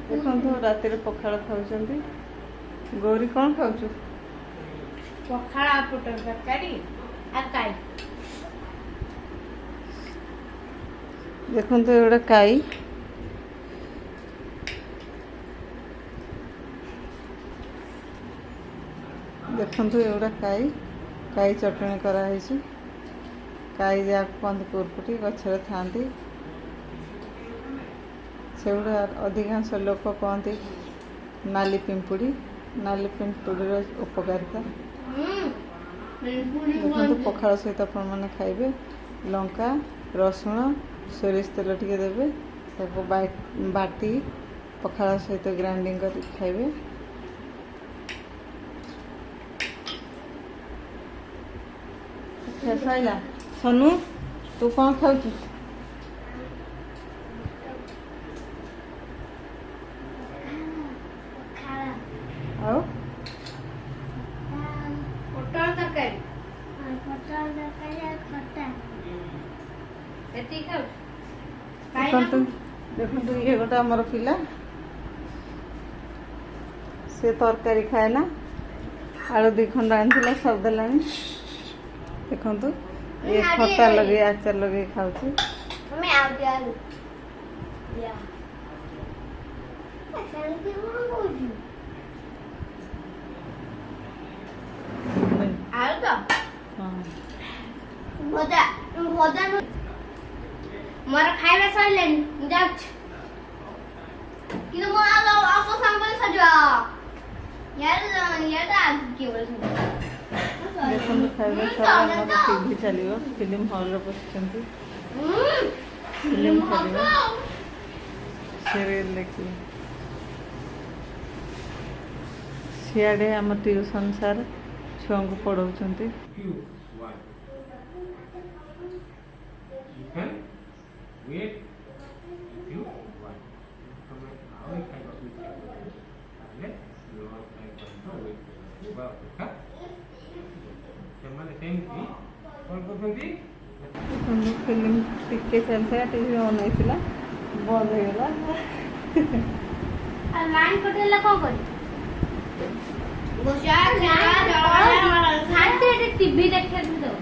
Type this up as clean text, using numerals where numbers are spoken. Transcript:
देखो रात पखाड़ खाऊं। गौरी कौन खाऊ? पखाड़ पुटल तरकारी काई। देखो एगोटे काई देखो एगोटा काई काई चटणी कराई। काई जहाँ कहते पुरपुटी गचर था से गुड़ा अधिकांश लोक कहते नाली पिंपुड़ी उपकारिता देखो पखाड़ सहित आपने खाइबे लंका रसुण सोरिष तेल टिके देवे बाटी पखाड़ सहित ग्राइंडिंग कर खाइबे। सैला सोनू तू कौन खाऊ? आओ पुटल तरकारी देखो ये गोटे आमर पिला से तरकारी खाए ना आलू 2 खंड आनी सब देला। देखो ये खट्टा लगे आचार लगे खाऊ। भजा भजा मोर खाइबा सइलेन जाउछ किलो मोर आलो आपो संग सजवा यार आज के बोल देखो खाइबा सब टीवी चलियो फिल्म हॉल रे बसचंती फिल्म चलियो सीरियल देखी सियाड़े आम ट्यूशन सार छुआ को पढ़ाउछंती। Wait, if you want. Come on, I kind of with you. You are like wait. Well, okay. Someone saying me, what was it? Film टिके चलता है टीवी ऑन होइतिला बंद हो गेला आ लाइन कटेला को करी गोशार जा शांति टीवी देखे दो।